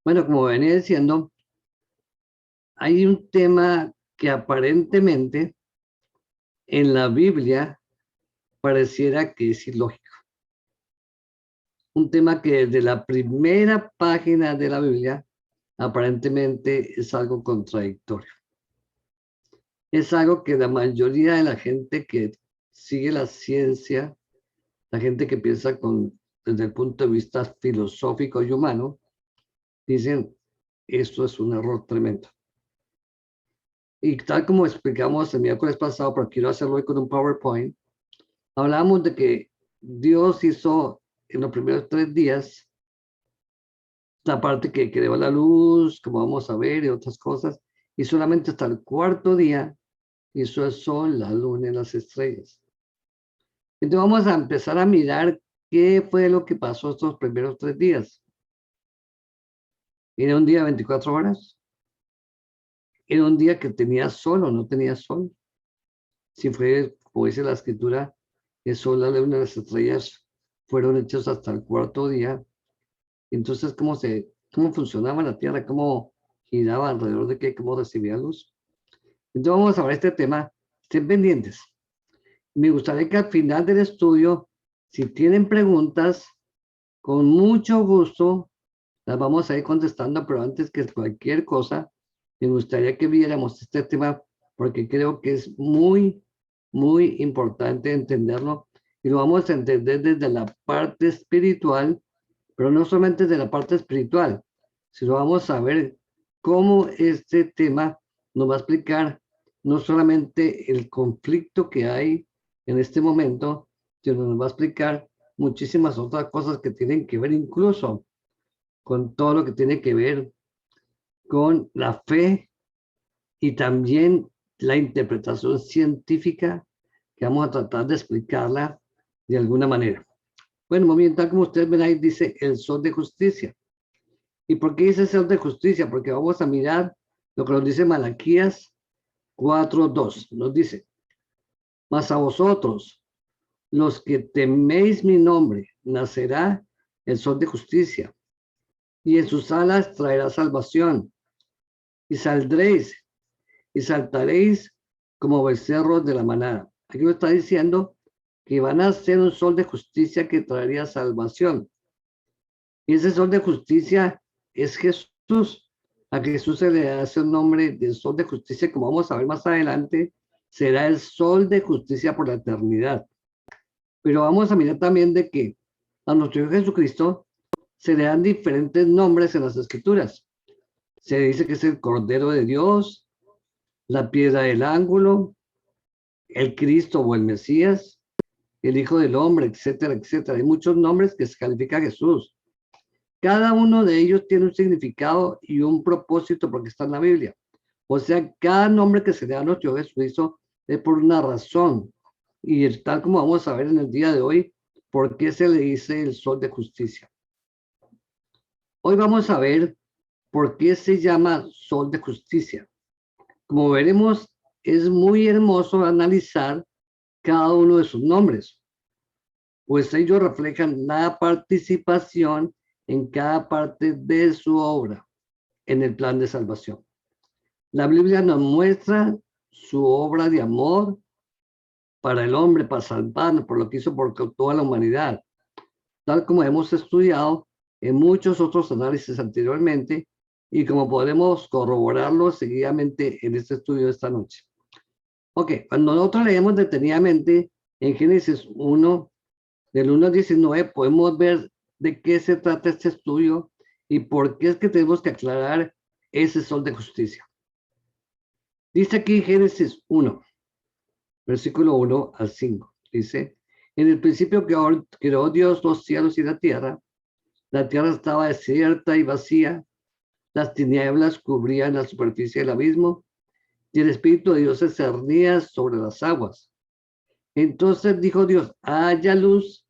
Bueno, como venía diciendo, hay un tema que aparentemente en la Biblia pareciera que es ilógico. Un tema que desde la primera página de la Biblia aparentemente es algo contradictorio. Es algo que la mayoría de la gente que sigue la ciencia, la gente que piensa desde el punto de vista filosófico y humano, dicen, esto es un error tremendo. Y tal como explicamos el miércoles pasado, pero quiero hacerlo hoy con un PowerPoint, hablamos de que Dios hizo en los primeros 3 días la parte que creó la luz, como vamos a ver, y otras cosas, y solamente hasta el cuarto día hizo el sol, la luna y las estrellas. Entonces vamos a empezar a mirar qué fue lo que pasó estos primeros 3 días. ¿Era un día de 24 horas? ¿Era un día que tenía sol o no tenía sol? Si fue, como dice la escritura, el sol, la luna y las estrellas fueron hechos hasta el cuarto día. Entonces, ¿cómo funcionaba la Tierra? ¿Cómo giraba alrededor de qué? ¿Cómo recibía luz? Entonces vamos a ver este tema. Estén pendientes. Me gustaría que al final del estudio, si tienen preguntas, con mucho gusto las vamos a ir contestando, pero antes que cualquier cosa, me gustaría que viéramos este tema porque creo que es muy, muy importante entenderlo y lo vamos a entender desde la parte espiritual, pero no solamente de la parte espiritual, sino vamos a ver cómo este tema nos va a explicar no solamente el conflicto que hay en este momento, sino nos va a explicar muchísimas otras cosas que tienen que ver incluso con todo lo que tiene que ver con la fe y también la interpretación científica que vamos a tratar de explicarla de alguna manera. Bueno, muy bien, tal como ustedes ven ahí, dice el sol de justicia. ¿Y por qué dice sol de justicia? Porque vamos a mirar lo que nos dice Malaquías 4:2. Nos dice, mas a vosotros, los que teméis mi nombre, nacerá el sol de justicia, y en sus alas traerá salvación, y saldréis y saltaréis como becerros de la manada. Aquí nos está diciendo que van a ser un sol de justicia que traería salvación. Y ese sol de justicia es Jesús. A Jesús se le hace un nombre de sol de justicia, como vamos a ver más adelante, será el sol de justicia por la eternidad. Pero vamos a mirar también de que a nuestro Hijo Jesucristo se le dan diferentes nombres en las Escrituras. Se dice que es el Cordero de Dios, la piedra del ángulo, el Cristo o el Mesías, el Hijo del Hombre, etcétera, etcétera. Hay muchos nombres que se califica a Jesús. Cada uno de ellos tiene un significado y un propósito porque está en la Biblia. O sea, cada nombre que se le da a nuestro Jesucristo es por una razón. Y tal como vamos a ver en el día de hoy, ¿por qué se le dice el sol de justicia? Hoy vamos a ver por qué se llama sol de justicia. Como veremos, es muy hermoso analizar cada uno de sus nombres, pues ellos reflejan la participación en cada parte de su obra en el plan de salvación. La Biblia nos muestra su obra de amor para el hombre, para salvarnos, por lo que hizo por toda la humanidad, tal como hemos estudiado en muchos otros análisis anteriormente y como podemos corroborarlo seguidamente en este estudio de esta noche. Ok, cuando nosotros leemos detenidamente en Génesis 1, del 1 al 19, podemos ver de qué se trata este estudio y por qué es que tenemos que aclarar ese sol de justicia. Dice aquí Génesis 1, versículo 1 al 5. Dice, en el principio creó Dios los cielos y la tierra estaba desierta y vacía, las tinieblas cubrían la superficie del abismo y el Espíritu de Dios se cernía sobre las aguas. Entonces dijo Dios, haya luz,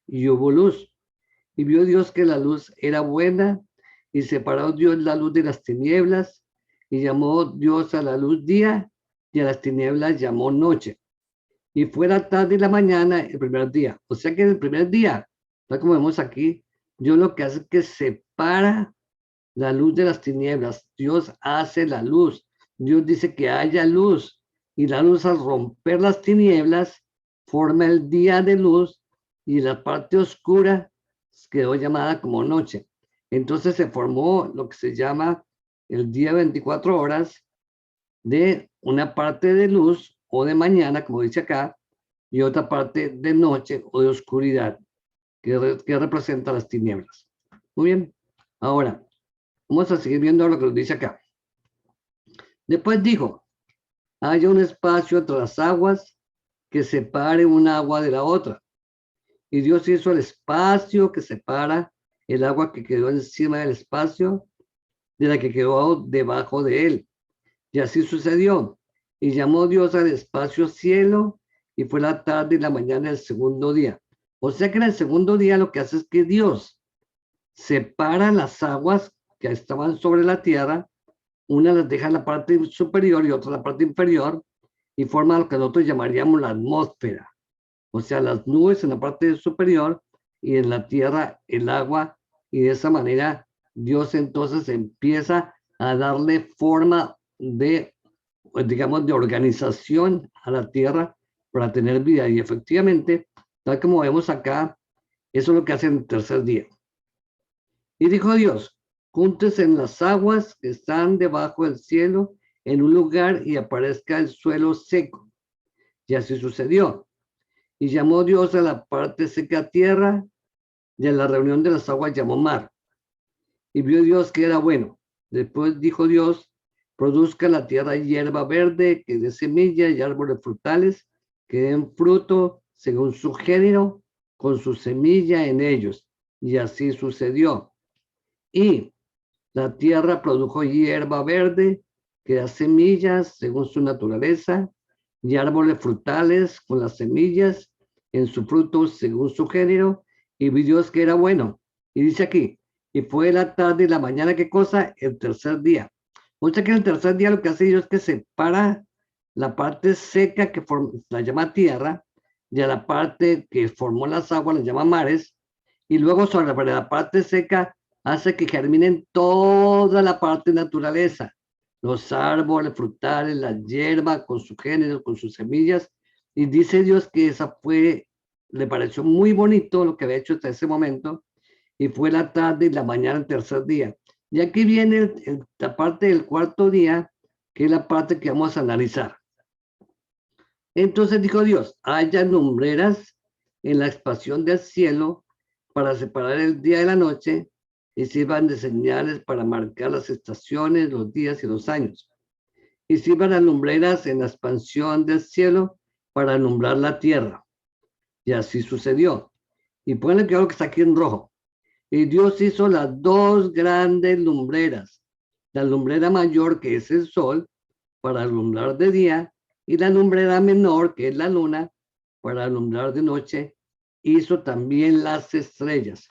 y hubo luz. Y vio Dios que la luz era buena, y separó Dios la luz de las tinieblas, y llamó Dios a la luz día, y a las tinieblas llamó noche. Y fue la tarde y la mañana el primer día. O sea que en el primer día, tal como vemos aquí, Dios lo que hace es que separa la luz de las tinieblas. Dios hace la luz. Dios dice que haya luz. Y la luz, al romper las tinieblas, forma el día de luz, y la parte oscura quedó llamada como noche. Entonces se formó lo que se llama el día 24 horas, de una parte de luz o de mañana, como dice acá, y otra parte de noche o de oscuridad, que representa las tinieblas. Muy bien. Ahora, vamos a seguir viendo lo que nos dice acá. Después dijo, haya un espacio entre las aguas que separe una agua de la otra. Y Dios hizo el espacio que separa el agua que quedó encima del espacio de la que quedó debajo de él. Y así sucedió. Y llamó Dios al espacio cielo, y fue la tarde y la mañana del segundo día. O sea que en el segundo día lo que hace es que Dios separa las aguas que estaban sobre la tierra, una las deja en la parte superior y otra en la parte inferior, y forma lo que nosotros llamaríamos la atmósfera. O sea, las nubes en la parte superior y en la tierra el agua, y de esa manera Dios entonces empieza a darle forma de, pues, digamos, de organización a la tierra para tener vida. Y efectivamente, tal como vemos acá, eso es lo que hace en el tercer día. Y dijo Dios, júntese en las aguas que están debajo del cielo en un lugar, y aparezca el suelo seco. Y así sucedió. Y llamó Dios a la parte seca tierra, y a la reunión de las aguas llamó mar. Y vio Dios que era bueno. Después dijo Dios, produzca la tierra hierba verde, que dé semilla, y árboles frutales, que den fruto según su género, con su semilla en ellos. Y así sucedió. Y la tierra produjo hierba verde, que da semillas según su naturaleza, y árboles frutales con las semillas en su fruto según su género. Y vio Dios que era bueno. Y dice aquí, y fue la tarde y la mañana, ¿qué cosa? El tercer día. O sea que en el tercer día lo que hace Dios es que separa la parte seca que la llama tierra, y a la parte que formó las aguas la llama mares, y luego sobre la parte seca hace que germinen toda la parte naturaleza, los árboles frutales, la hierba con su género, con sus semillas. Y dice Dios que esa fue, le pareció muy bonito lo que había hecho hasta ese momento, y fue la tarde y la mañana el tercer día. Y aquí viene la parte del cuarto día, que es la parte que vamos a analizar. Entonces dijo Dios, haya lumbreras en la expansión del cielo para separar el día de la noche, y sirvan de señales para marcar las estaciones, los días y los años. Y sirvan las lumbreras en la expansión del cielo para alumbrar la tierra. Y así sucedió. Y ponle que algo que está aquí en rojo. Y Dios hizo las dos grandes lumbreras, la lumbrera mayor, que es el sol, para alumbrar de día, y la lumbrera menor, que es la luna, para alumbrar de noche. Hizo también las estrellas.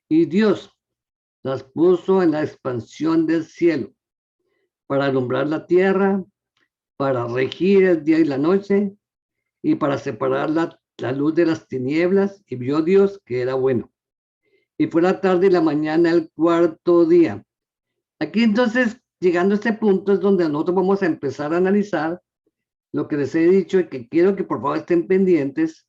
Y Dios las puso en la expansión del cielo, para alumbrar la tierra, para regir el día y la noche, y para separar la luz de las tinieblas. Y vio Dios que era bueno. Y fue la tarde y la mañana el cuarto día. Aquí entonces, llegando a este punto, es donde nosotros vamos a empezar a analizar lo que les he dicho, y que quiero que por favor estén pendientes.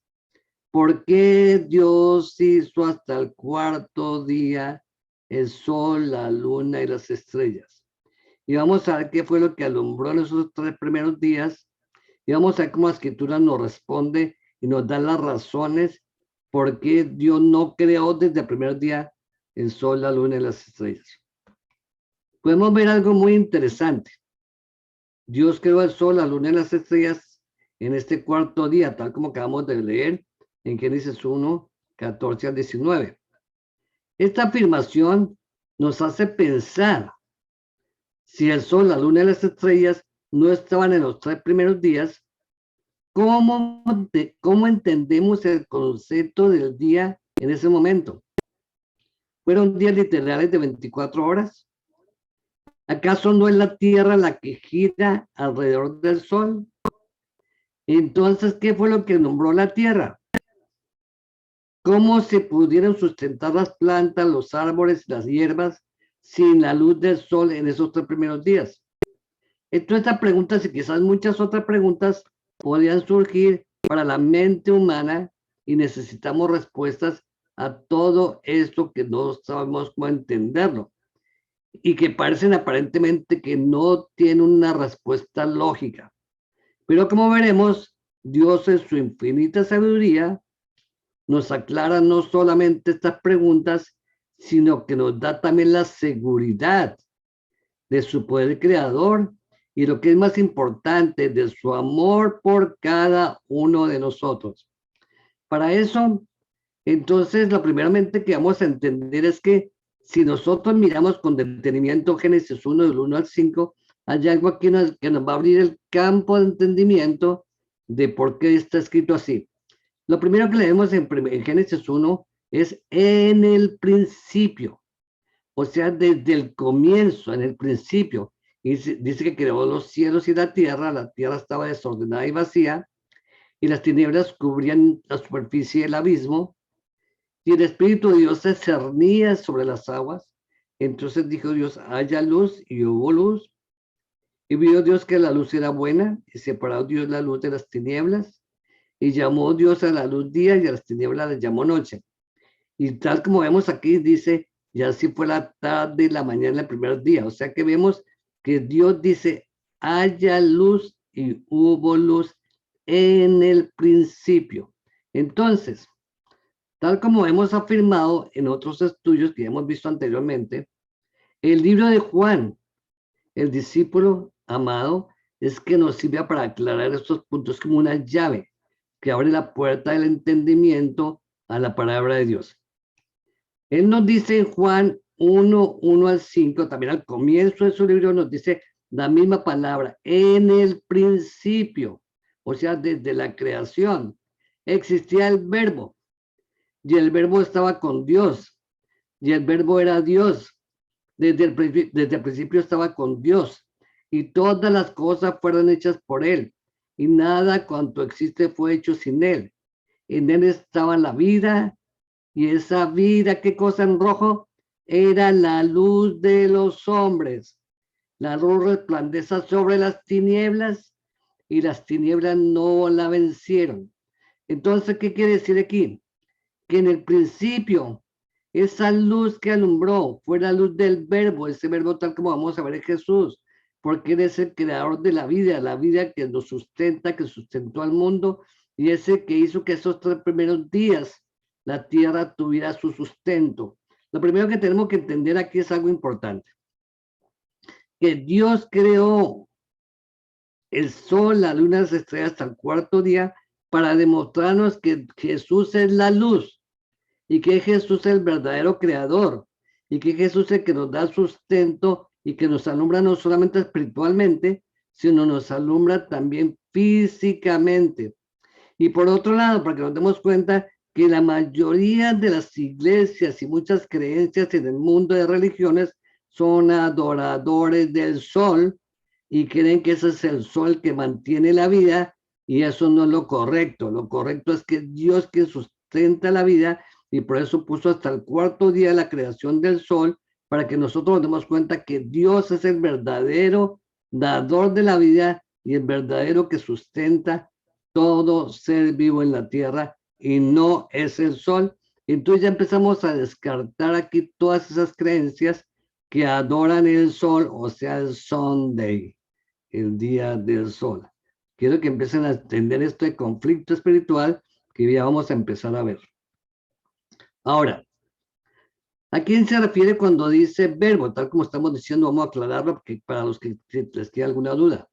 ¿Por qué Dios hizo hasta el cuarto día el sol, la luna y las estrellas? Y vamos a ver qué fue lo que alumbró en esos 3 primeros días. Y vamos a ver cómo la escritura nos responde y nos da las razones por qué Dios no creó desde el primer día el sol, la luna y las estrellas. Podemos ver algo muy interesante. Dios creó el sol, la luna y las estrellas en este cuarto día, tal como acabamos de leer en Génesis 1, 14 al 19. Esta afirmación nos hace pensar, si el sol, la luna y las estrellas no estaban en los 3 primeros días, ¿cómo entendemos el concepto del día en ese momento? ¿Fueron días literales de 24 horas? ¿Acaso no es la Tierra la que gira alrededor del Sol? Entonces, ¿qué fue lo que nombró la Tierra? ¿Cómo se pudieron sustentar las plantas, los árboles y las hierbas sin la luz del sol en esos 3 primeros días? Entonces, estas preguntas y quizás muchas otras preguntas podrían surgir para la mente humana y necesitamos respuestas a todo esto que no sabemos cómo entenderlo y que parecen aparentemente que no tienen una respuesta lógica. Pero como veremos, Dios en su infinita sabiduría nos aclara no solamente estas preguntas, sino que nos da también la seguridad de su poder creador y lo que es más importante, de su amor por cada uno de nosotros. Para eso, entonces, lo primeramente que vamos a entender es que si nosotros miramos con detenimiento Génesis 1, del 1 al 5, hay algo aquí que nos va a abrir el campo de entendimiento de por qué está escrito así. Lo primero que leemos en Génesis 1 es en el principio, o sea, desde el comienzo, en el principio. Y dice que creó los cielos y la tierra estaba desordenada y vacía, y las tinieblas cubrían la superficie del abismo, y el Espíritu de Dios se cernía sobre las aguas. Entonces dijo Dios, haya luz, y hubo luz. Y vio Dios que la luz era buena, y separó Dios la luz de las tinieblas, y llamó Dios a la luz día, y a las tinieblas les llamó noche. Y tal como vemos aquí, dice, y así fue la tarde y la mañana el primer día. O sea que vemos que Dios dice, haya luz, y hubo luz en el principio. Entonces, tal como hemos afirmado en otros estudios que hemos visto anteriormente, el libro de Juan, el discípulo amado, es que nos sirve para aclarar estos puntos como una llave que abre la puerta del entendimiento a la palabra de Dios. Él nos dice en Juan 1, 1 al 5, también al comienzo de su libro nos dice la misma palabra, en el principio, o sea, desde la creación, existía el verbo, y el verbo estaba con Dios, y el verbo era Dios. Desde el principio estaba con Dios, y todas las cosas fueron hechas por Él, y nada cuanto existe fue hecho sin Él. En Él estaba la vida, y esa vida, ¿qué cosa en rojo? Era la luz de los hombres. La luz resplandece sobre las tinieblas, y las tinieblas no la vencieron. Entonces, ¿qué quiere decir aquí? Que en el principio esa luz que alumbró fue la luz del verbo, ese verbo tal como vamos a ver en Jesús, porque Él es el creador de la vida que nos sustenta, que sustentó al mundo, y ese que hizo que esos 3 primeros días la tierra tuviera su sustento. Lo primero que tenemos que entender aquí es algo importante, que Dios creó el sol, la luna, las estrellas hasta el cuarto día para demostrarnos que Jesús es la luz, y que Jesús es el verdadero creador, y que Jesús es el que nos da sustento y que nos alumbra no solamente espiritualmente, sino nos alumbra también físicamente. Y por otro lado, para que nos demos cuenta que la mayoría de las iglesias y muchas creencias en el mundo de religiones son adoradores del sol y creen que ese es el sol que mantiene la vida, y eso no es lo correcto. Lo correcto es que Dios quien sustenta la vida, y por eso puso hasta el cuarto día la creación del sol, para que nosotros nos demos cuenta que Dios es el verdadero dador de la vida y el verdadero que sustenta todo ser vivo en la tierra, y no es el sol. Entonces ya empezamos a descartar aquí todas esas creencias que adoran el sol, o sea, el Sunday, el día del sol. Quiero que empiecen a entender este conflicto espiritual que ya vamos a empezar a ver. Ahora, ¿a quién se refiere cuando dice verbo? Tal como estamos diciendo, vamos a aclararlo porque para los que les queda alguna duda.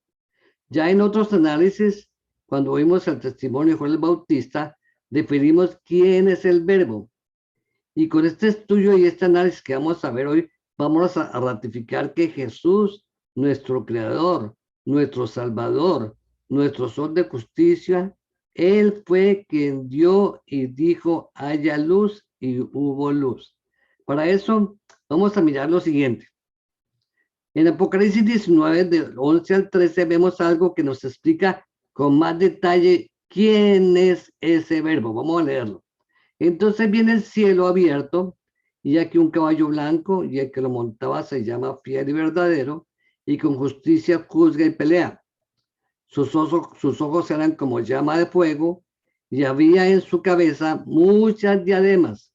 Ya en otros análisis, cuando vimos el testimonio de Juan el Bautista, definimos quién es el verbo. Y con este estudio y este análisis que vamos a ver hoy, vamos a ratificar que Jesús, nuestro creador, nuestro salvador, nuestro sol de justicia, Él fue quien dio y dijo, haya luz, y hubo luz. Para eso, vamos a mirar lo siguiente. En Apocalipsis 19, del 11 al 13, vemos algo que nos explica con más detalle quién es ese verbo. Vamos a leerlo. Entonces viene el cielo abierto, y aquí un caballo blanco, y el que lo montaba se llama Fiel y Verdadero, y con justicia juzga y pelea. Sus ojos eran como llama de fuego, y había en su cabeza muchas diademas,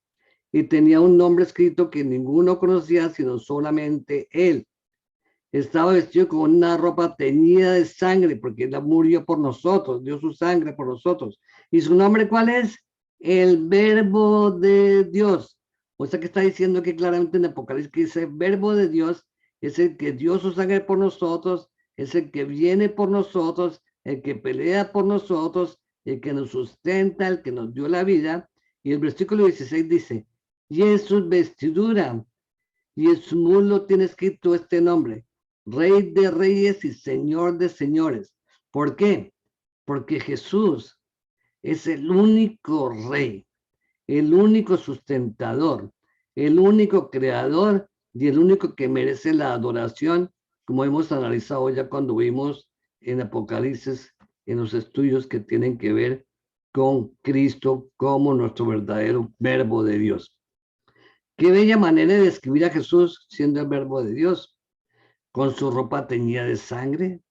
y tenía un nombre escrito que ninguno conocía sino solamente él. Estaba vestido con una ropa teñida de sangre, porque él murió por nosotros, dio su sangre por nosotros. ¿Y su nombre cuál es? El Verbo de Dios. O sea que está diciendo que claramente en Apocalipsis que ese Verbo de Dios es el que dio su sangre por nosotros, es el que viene por nosotros, el que pelea por nosotros, el que nos sustenta, el que nos dio la vida. Y el versículo 16 dice, y en su vestidura y en su muslo tiene escrito este nombre, Rey de Reyes y Señor de Señores. ¿Por qué? Porque Jesús es el único Rey, el único sustentador, el único creador y el único que merece la adoración, como hemos analizado ya cuando vimos en Apocalipsis, en los estudios que tienen que ver con Cristo como nuestro verdadero Verbo de Dios. Qué bella manera de describir a Jesús siendo el Verbo de Dios, con su ropa teñida de sangre,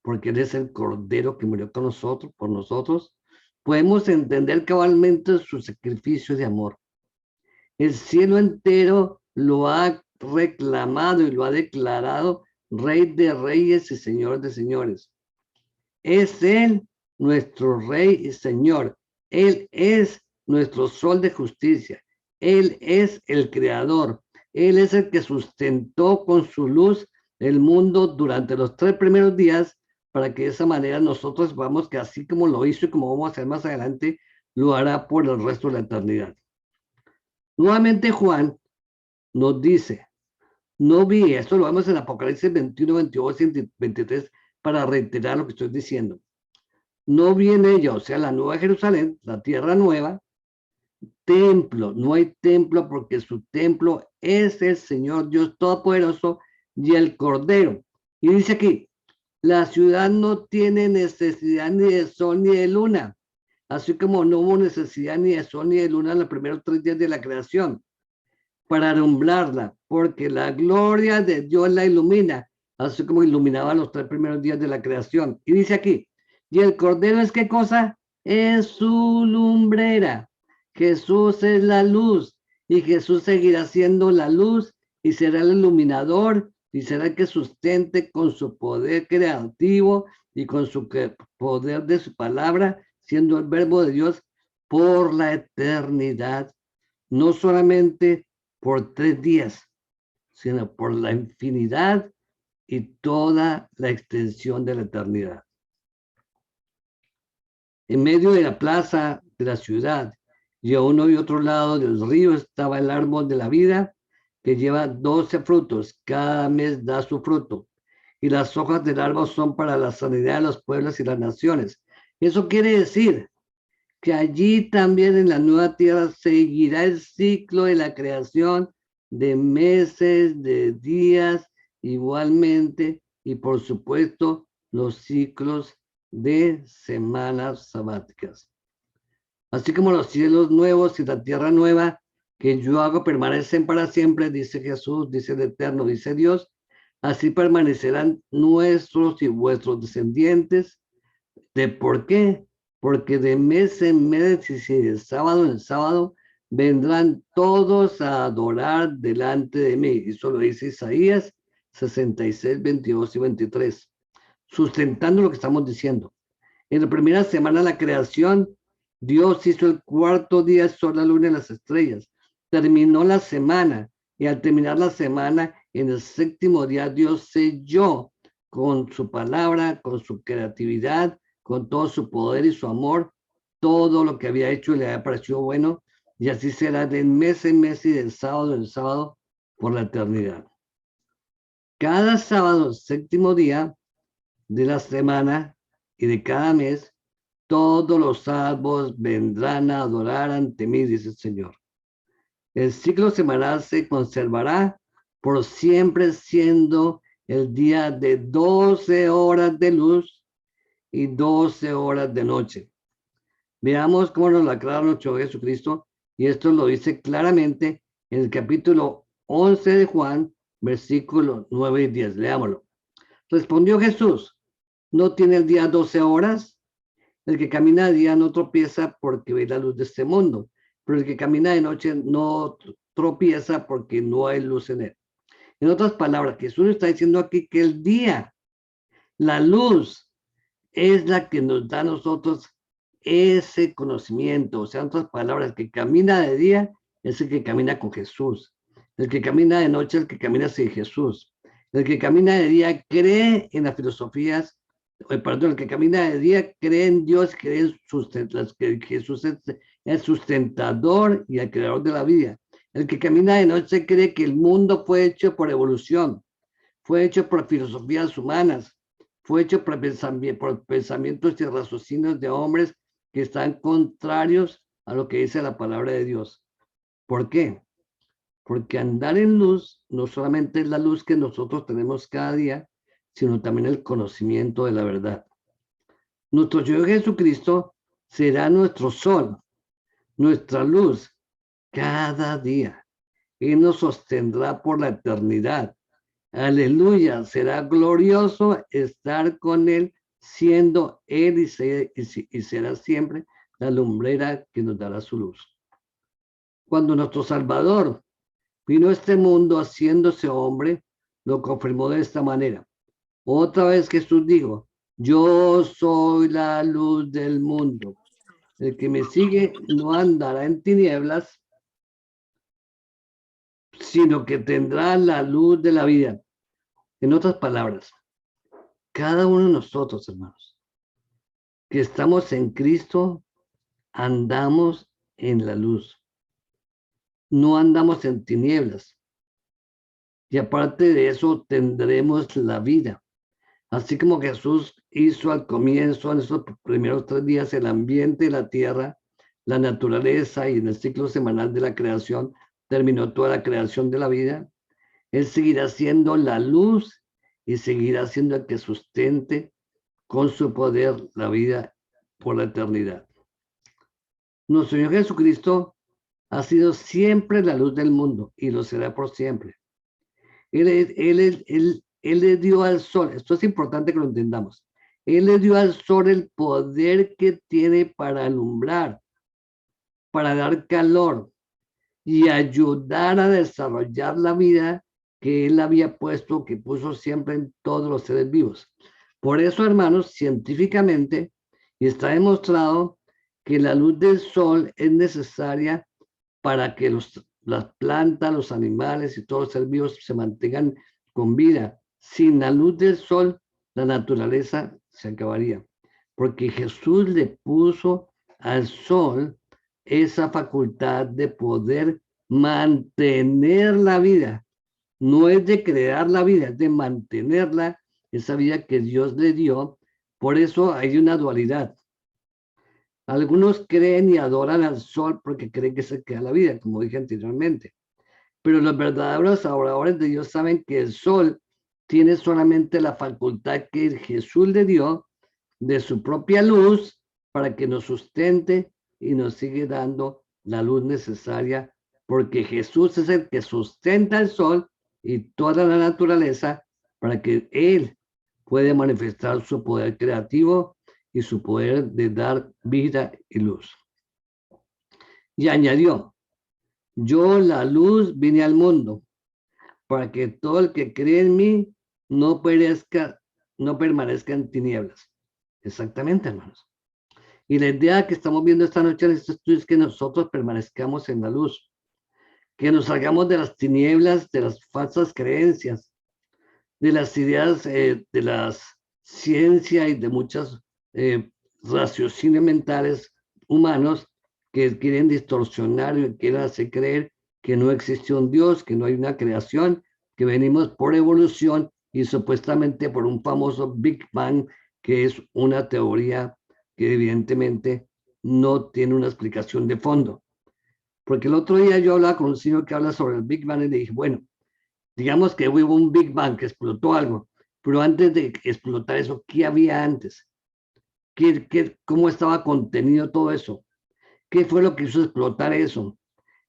porque Él es el Cordero que murió con nosotros, por nosotros. Podemos entender cabalmente su sacrificio de amor. El cielo entero lo ha reclamado y lo ha declarado Rey de Reyes y Señor de Señores. Es Él nuestro Rey y Señor. Él es nuestro sol de justicia. Él es el creador. Él es el que sustentó con su luz el mundo durante los 3 primeros días para que de esa manera nosotros vamos que así como lo hizo y como vamos a hacer más adelante, lo hará por el resto de la eternidad. Nuevamente Juan nos dice, no vi, esto lo vemos en Apocalipsis 21, 22 y 23 para reiterar lo que estoy diciendo. No vi en ella, o sea, la nueva Jerusalén, la tierra nueva, templo, no hay templo porque su templo es el Señor Dios Todopoderoso y el Cordero. Y dice aquí, la ciudad no tiene necesidad ni de sol ni de luna, así como no hubo necesidad ni de sol ni de luna en los primeros 3 días de la creación, para alumbrarla, porque la gloria de Dios la ilumina, así como iluminaba los 3 primeros días de la creación. Y dice aquí, y el Cordero es ¿qué cosa? Es su lumbrera. Jesús es la luz y Jesús seguirá siendo la luz y será el iluminador y será el que sustente con su poder creativo y con su poder de su palabra, siendo el Verbo de Dios por la eternidad, no solamente por 3 días, sino por la infinidad y toda la extensión de la eternidad. En medio de la plaza de la ciudad y a uno y otro lado del río estaba el árbol de la vida que lleva 12 frutos, cada mes da su fruto, y las hojas del árbol son para la sanidad de los pueblos y las naciones. Eso quiere decir que allí también en la nueva tierra seguirá el ciclo de la creación de meses, de días, igualmente, y por supuesto los ciclos de semanas sabáticas. Así como los cielos nuevos y la tierra nueva que yo hago permanecen para siempre, dice Jesús, dice el Eterno, dice Dios, así permanecerán nuestros y vuestros descendientes. ¿De por qué? Porque de mes en mes y de sábado en sábado vendrán todos a adorar delante de mí. Eso lo dice Isaías 66, 22 y 23, sustentando lo que estamos diciendo. En la primera semana de la creación, Dios hizo el 4º día, el sol, la luna y las estrellas. Terminó la semana y al terminar la semana, en el 7º día, Dios selló con su palabra, con su creatividad, con todo su poder y su amor, todo lo que había hecho y le había parecido bueno, y así será de mes en mes y de sábado en sábado por la eternidad. Cada sábado, 7º día de la semana y de cada mes, todos los salvos vendrán a adorar ante mí, dice el Señor. El ciclo semanal se conservará por siempre siendo el día de 12 horas de luz y 12 horas de noche. Veamos cómo nos lo aclara nuestro Jesucristo, y esto lo dice claramente en el capítulo 11 de Juan, versículos 9 y 10. Leámoslo. Respondió Jesús, ¿no tiene el día 12 horas? El que camina de día no tropieza porque ve la luz de este mundo, pero el que camina de noche no tropieza porque no hay luz en él. En otras palabras, Jesús está diciendo aquí que el día, la luz, es la que nos da a nosotros ese conocimiento. O sea, en otras palabras, el que camina de día es el que camina con Jesús. El que camina de noche es el que camina sin Jesús. El que camina de día cree en las filosofías, perdón, el que camina de día cree en Dios, cree en que Jesús es el sustentador y el creador de la vida. El que camina de noche cree que el mundo fue hecho por evolución, fue hecho por filosofías humanas, fue hecho por pensamientos y raciocinios de hombres que están contrarios a lo que dice la palabra de Dios. ¿Por qué? Porque andar en luz no solamente es la luz que nosotros tenemos cada día, sino también el conocimiento de la verdad. Nuestro Señor Jesucristo será nuestro sol, nuestra luz, cada día. Él nos sostendrá por la eternidad. Aleluya, será glorioso estar con Él, siendo Él y será siempre la lumbrera que nos dará su luz. Cuando nuestro Salvador vino a este mundo haciéndose hombre, lo confirmó de esta manera. Otra vez Jesús dijo, yo soy la luz del mundo. El que me sigue no andará en tinieblas, sino que tendrá la luz de la vida. En otras palabras, cada uno de nosotros, hermanos, que estamos en Cristo, andamos en la luz. No andamos en tinieblas. Y aparte de eso, tendremos la vida. Así como Jesús hizo al comienzo, en esos primeros 3 días, el ambiente, la tierra, la naturaleza y en el ciclo semanal de la creación, terminó toda la creación de la vida. Él seguirá siendo la luz y seguirá siendo el que sustente con su poder la vida por la eternidad. Nuestro Señor Jesucristo ha sido siempre la luz del mundo y lo será por siempre. Él le dio al sol, esto es importante que lo entendamos, Él le dio al sol el poder que tiene para alumbrar, para dar calor y ayudar a desarrollar la vida que Él había puesto, que puso siempre en todos los seres vivos. Por eso, hermanos, científicamente, y está demostrado que la luz del sol es necesaria para que las plantas, los animales y todos los seres vivos se mantengan con vida. Sin la luz del sol, la naturaleza se acabaría, porque Jesús le puso al sol esa facultad de poder mantener la vida. No es de crear la vida, es de mantenerla, esa vida que Dios le dio. Por eso hay una dualidad. Algunos creen y adoran al sol porque creen que se queda la vida, como dije anteriormente. Pero los verdaderos adoradores de Dios saben que el sol tiene solamente la facultad que Jesús le dio de su propia luz para que nos sustente y nos sigue dando la luz necesaria, porque Jesús es el que sustenta el sol y toda la naturaleza para que Él pueda manifestar su poder creativo y su poder de dar vida y luz. Y añadió, yo la luz vine al mundo para que todo el que cree en mí no perezca, no permanezca en tinieblas. Exactamente, hermanos. Y la idea que estamos viendo esta noche en este estudio es que nosotros permanezcamos en la luz, que nos salgamos de las tinieblas, de las falsas creencias, de las ideas de la ciencia y de muchas raciocinios mentales humanos que quieren distorsionar y quieren hacer creer que no existe un Dios, que no hay una creación, que venimos por evolución y supuestamente por un famoso Big Bang, que es una teoría que evidentemente no tiene una explicación de fondo. Porque el otro día yo hablaba con un señor que habla sobre el Big Bang y le dije, bueno, digamos que hubo un Big Bang que explotó algo, pero antes de explotar eso, ¿qué había antes? ¿Cómo estaba contenido todo eso? ¿Qué fue lo que hizo explotar eso?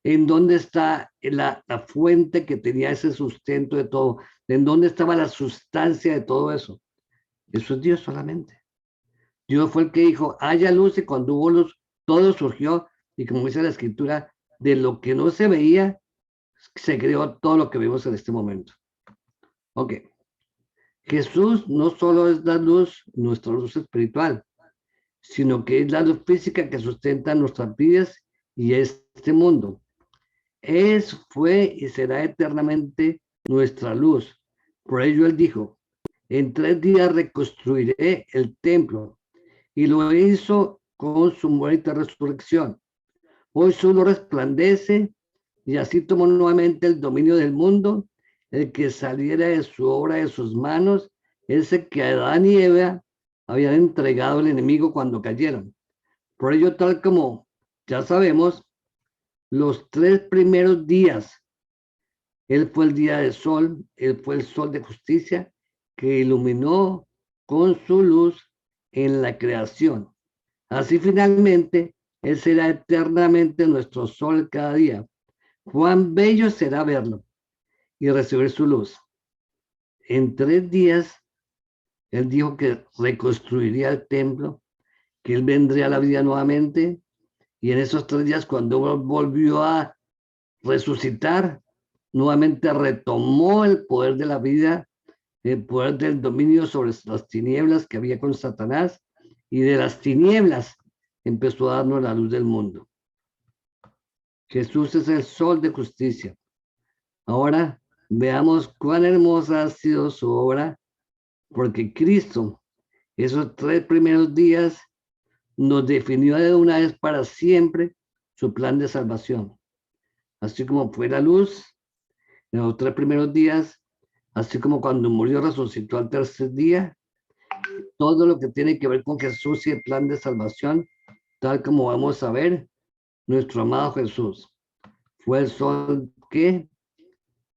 ¿En dónde está la fuente que tenía ese sustento de todo? ¿En dónde estaba la sustancia de todo eso? Eso es Dios solamente. Dios fue el que dijo, haya luz, y cuando hubo luz, todo surgió. Y como dice la escritura, de lo que no se veía, se creó todo lo que vemos en este momento. Ok. Jesús no solo es la luz, nuestra luz espiritual, sino que es la luz física que sustenta nuestras vidas y este mundo. Es, fue y será eternamente nuestra luz. Por ello él dijo, en 3 días reconstruiré el templo, y lo hizo con su muerte y resurrección. Hoy solo resplandece, y así tomó nuevamente el dominio del mundo, el que saliera de su obra, de sus manos, ese que Adán y Eva habían entregado al enemigo cuando cayeron. Por ello, tal como ya sabemos, los 3 primeros días, él fue el día del sol, él fue el sol de justicia que iluminó con su luz en la creación. Así finalmente, él será eternamente nuestro sol cada día. Cuán bello será verlo y recibir su luz. En 3 días, él dijo que reconstruiría el templo, que él vendría a la vida nuevamente, y en esos 3 días, cuando volvió a resucitar, nuevamente retomó el poder de la vida, el poder del dominio sobre las tinieblas que había con Satanás, y de las tinieblas empezó a darnos la luz del mundo. Jesús es el sol de justicia. Ahora veamos cuán hermosa ha sido su obra, porque Cristo, esos 3 primeros días, nos definió de una vez para siempre su plan de salvación. Así como fue la luz en los 3 primeros días, así como cuando murió resucitó al tercer día, todo lo que tiene que ver con Jesús y el plan de salvación, tal como vamos a ver, nuestro amado Jesús fue el sol que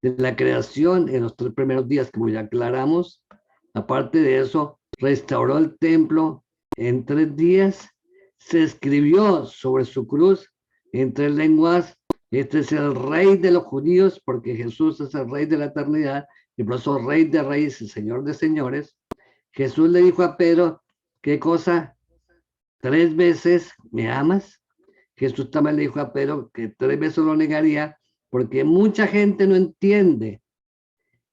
de la creación en los 3 primeros días, como ya aclaramos. Aparte de eso, restauró el templo en 3 días, se escribió sobre su cruz en 3 lenguas, este es el rey de los judíos, porque Jesús es el rey de la eternidad, y por eso rey de reyes y señor de señores. Jesús le dijo a Pedro, ¿qué cosa? 3 veces me amas. Jesús también le dijo a Pedro que 3 veces lo negaría, porque mucha gente no entiende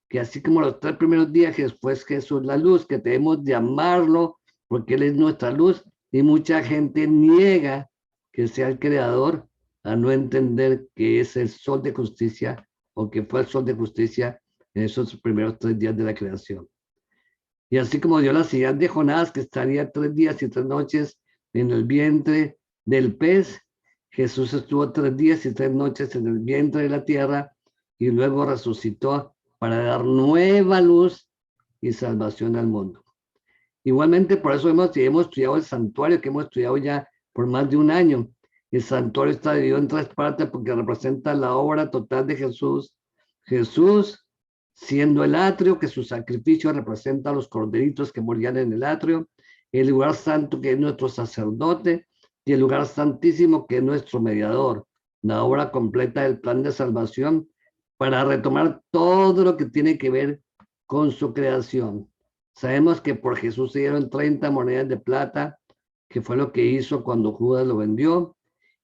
que así como los 3 primeros días, después Jesús la luz, que debemos de amarlo porque Él es nuestra luz, y mucha gente niega que sea el creador a no entender que es el sol de justicia o que fue el sol de justicia en esos primeros 3 días de la creación. Y así como dio la señal de Jonás, que estaría 3 días y 3 noches en el vientre del pez, Jesús estuvo 3 días y 3 noches en el vientre de la tierra y luego resucitó para dar nueva luz y salvación al mundo. Igualmente, por eso hemos estudiado el santuario, que hemos estudiado ya por más de un año. El santuario está dividido en 3 partes porque representa la obra total de Jesús. Jesús, siendo el atrio, que su sacrificio representa a los corderitos que morían en el atrio, el lugar santo, que es nuestro sacerdote, y el lugar santísimo, que es nuestro mediador, la obra completa del plan de salvación, para retomar todo lo que tiene que ver con su creación. Sabemos que por Jesús se dieron 30 monedas de plata, que fue lo que hizo cuando Judas lo vendió.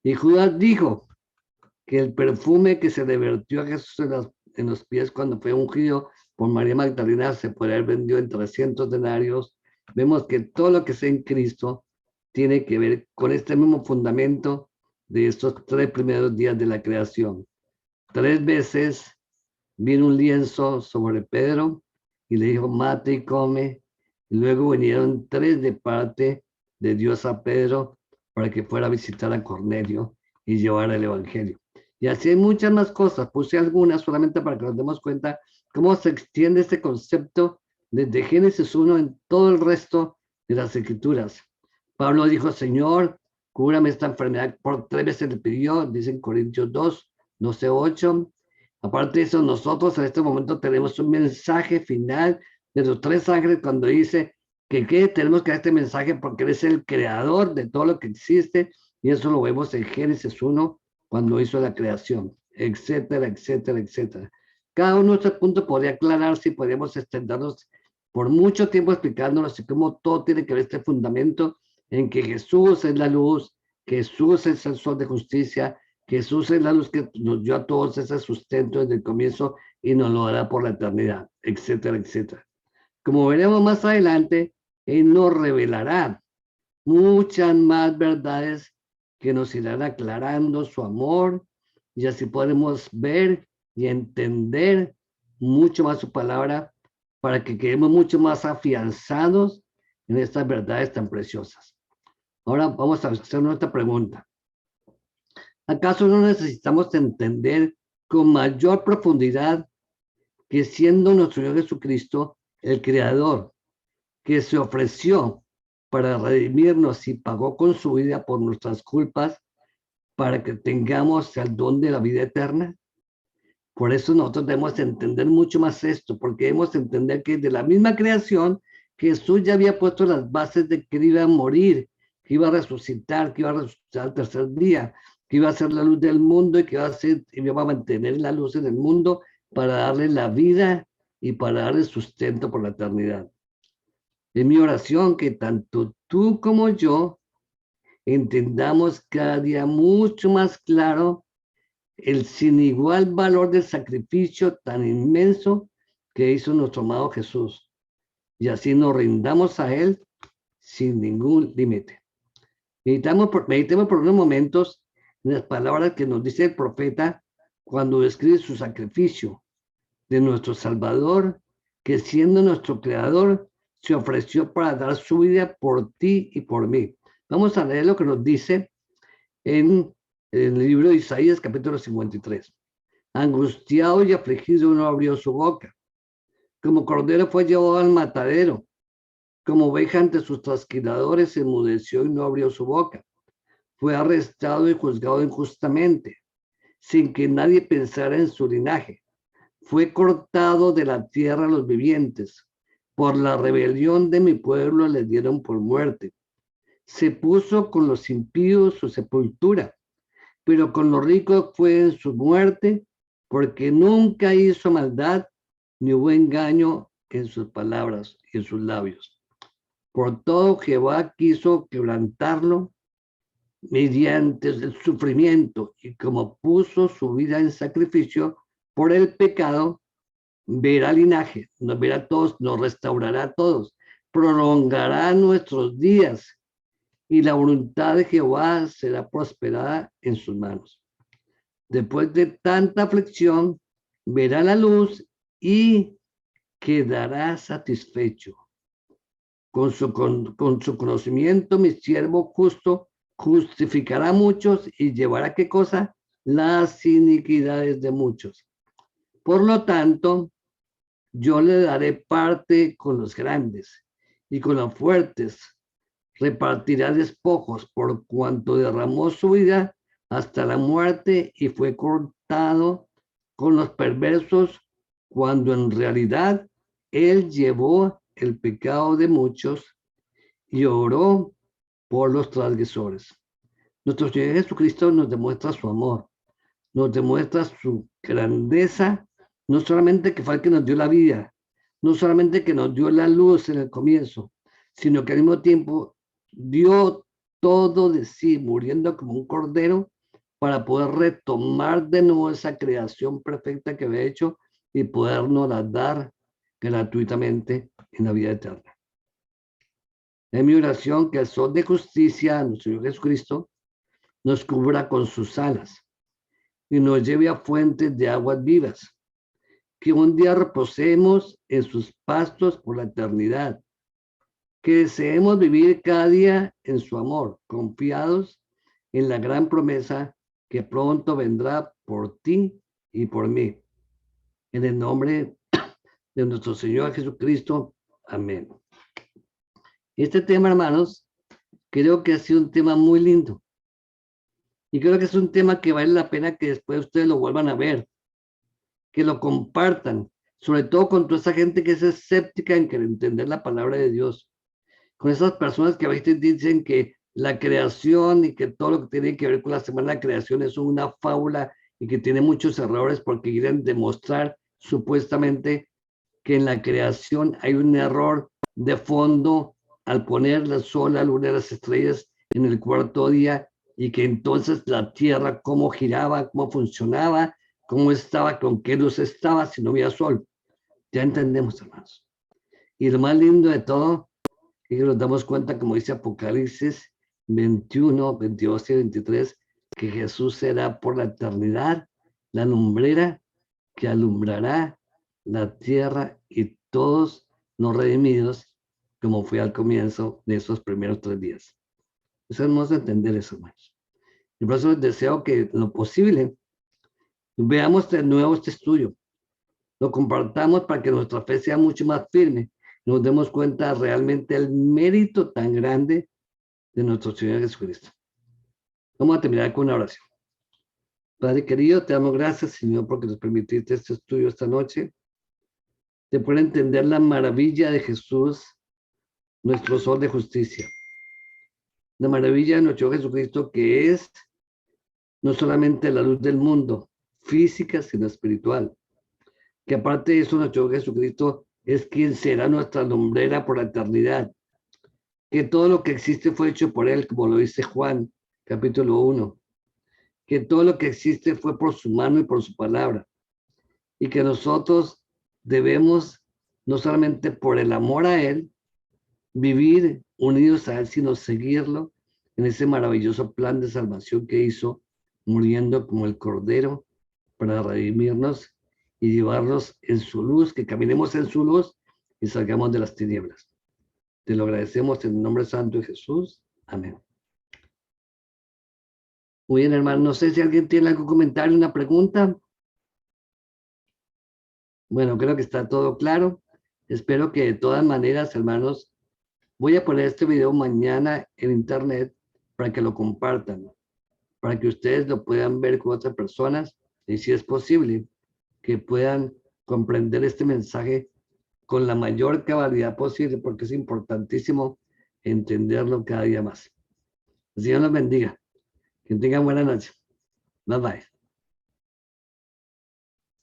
Y Judas dijo que el perfume que se le vertió a Jesús en los pies cuando fue ungido por María Magdalena se podría haber vendido en 300 denarios. Vemos que todo lo que sea en Cristo tiene que ver con este mismo fundamento de estos 3 primeros días de la creación. 3 veces vino un lienzo sobre Pedro y le dijo, mate y come. Y luego vinieron 3 de parte de Dios a Pedro para que fuera a visitar a Cornelio y llevara el evangelio. Y así hay muchas más cosas. Puse algunas solamente para que nos demos cuenta cómo se extiende este concepto desde Génesis 1 en todo el resto de las escrituras. Pablo dijo, Señor, cúrame esta enfermedad. Por 3 veces le pidió, dice en Corintios 2, 12:8. Aparte de eso, nosotros en este momento tenemos un mensaje final de los 3 ángeles cuando dice que tenemos que dar este mensaje porque Él es el creador de todo lo que existe, y eso lo vemos en Génesis 1, cuando hizo la creación, etcétera, etcétera, etcétera. Cada uno de estos puntos podría aclararse y podríamos extendernos por mucho tiempo explicándonos cómo todo tiene que ver este fundamento en que Jesús es la luz, Jesús es el sol de justicia, Jesús es la luz que nos dio a todos ese sustento desde el comienzo y nos lo dará por la eternidad, etcétera, etcétera. Como veremos más adelante, Él nos revelará muchas más verdades que nos irán aclarando su amor y así podremos ver y entender mucho más su palabra para que quedemos mucho más afianzados en estas verdades tan preciosas. Ahora vamos a hacer nuestra pregunta. ¿Acaso no necesitamos entender con mayor profundidad que siendo nuestro Señor Jesucristo el Creador, que se ofreció para redimirnos y pagó con su vida por nuestras culpas para que tengamos el don de la vida eterna? Por eso nosotros debemos entender mucho más esto, porque debemos entender que de la misma creación Jesús ya había puesto las bases de que iba a morir, que iba a resucitar, que iba a resucitar al tercer día, que iba a ser la luz del mundo y que iba a mantener la luz en el mundo para darle la vida y para darle sustento por la eternidad. Es mi oración que tanto tú como yo entendamos cada día mucho más claro el sin igual valor del sacrificio tan inmenso que hizo nuestro amado Jesús. Y así nos rindamos a Él sin ningún límite. Meditemos por unos momentos en las palabras que nos dice el profeta cuando describe su sacrificio de nuestro Salvador, que siendo nuestro Creador, se ofreció para dar su vida por ti y por mí. Vamos a leer lo que nos dice en el libro de Isaías, capítulo 53. Angustiado y afligido no abrió su boca. Como cordero fue llevado al matadero. Como oveja ante sus trasquiladores se enmudeció y no abrió su boca. Fue arrestado y juzgado injustamente, sin que nadie pensara en su linaje. Fue cortado de la tierra a los vivientes. Por la rebelión de mi pueblo le dieron por muerte. Se puso con los impíos su sepultura, pero con los ricos fue en su muerte, porque nunca hizo maldad, ni hubo engaño en sus palabras y en sus labios. Por todo Jehová quiso quebrantarlo mediante el sufrimiento, y como puso su vida en sacrificio por el pecado, verá linaje, nos verá a todos, nos restaurará a todos, prolongará nuestros días, y la voluntad de Jehová será prosperada en sus manos. Después de tanta aflicción, verá la luz y quedará satisfecho. Con su conocimiento, mi siervo justo justificará a muchos y llevará, ¿qué cosa? Las iniquidades de muchos. Por lo tanto, yo le daré parte con los grandes y con los fuertes repartirá despojos por cuanto derramó su vida hasta la muerte y fue cortado con los perversos, cuando en realidad él llevó el pecado de muchos y oró por los transgresores. Nuestro Señor Jesucristo nos demuestra su amor, nos demuestra su grandeza, no solamente que fue el que nos dio la vida, no solamente que nos dio la luz en el comienzo, sino que al mismo tiempo dio todo de sí, muriendo como un cordero para poder retomar de nuevo esa creación perfecta que había hecho y podernos la dar gratuitamente en la vida eterna. Es mi oración que el sol de justicia, nuestro Señor Jesucristo, nos cubra con sus alas y nos lleve a fuentes de aguas vivas, que un día reposemos en sus pastos por la eternidad, que deseemos vivir cada día en su amor, confiados en la gran promesa que pronto vendrá por ti y por mí. En el nombre de nuestro Señor Jesucristo. Amén. Este tema, hermanos, creo que ha sido un tema muy lindo. Y creo que es un tema que vale la pena que después ustedes lo vuelvan a ver, que lo compartan, sobre todo con toda esa gente que es escéptica en querer entender la palabra de Dios. Con esas personas que a veces dicen que la creación y que todo lo que tiene que ver con la semana de creación es una fábula y que tiene muchos errores porque quieren demostrar supuestamente que en la creación hay un error de fondo al poner el sol, la luna y las estrellas en el cuarto día y que entonces la tierra cómo giraba, cómo funcionaba, cómo estaba, con qué luz estaba si no había sol. Ya entendemos, hermanos. Y lo más lindo de todo es que nos damos cuenta, como dice Apocalipsis 21, 22 y 23, que Jesús será por la eternidad la lumbrera que alumbrará la tierra y todos los redimidos, como fue al comienzo de esos primeros 3 días. Es hermoso entender eso, hermanos. Y por eso deseo que en lo posible veamos de nuevo este estudio, lo compartamos para que nuestra fe sea mucho más firme, nos demos cuenta realmente el mérito tan grande de nuestro Señor Jesucristo. Vamos a terminar con una oración. Padre querido, te damos gracias, Señor, porque nos permitiste este estudio esta noche. Te puede entender la maravilla de Jesús, nuestro sol de justicia. La maravilla de nuestro Jesucristo, que es no solamente la luz del mundo, física, sino espiritual. Que aparte de eso, nuestro Jesucristo es quien será nuestra lumbrera por la eternidad. Que todo lo que existe fue hecho por Él, como lo dice Juan, capítulo 1. Que todo lo que existe fue por su mano y por su palabra. Y que nosotros debemos, no solamente por el amor a Él, vivir unidos a Él, sino seguirlo en ese maravilloso plan de salvación que hizo, muriendo como el Cordero para redimirnos y llevarnos en su luz, que caminemos en su luz y salgamos de las tinieblas. Te lo agradecemos en el nombre santo de Jesús. Amén. Muy bien, hermano. No sé si alguien tiene algún comentario, una pregunta. Bueno, creo que está todo claro. Espero que de todas maneras, hermanos, voy a poner este video mañana en internet para que lo compartan, para que ustedes lo puedan ver con otras personas y si es posible, que puedan comprender este mensaje con la mayor cabalidad posible, porque es importantísimo entenderlo cada día más. El Señor los bendiga. Que tengan buena noche. Bye bye.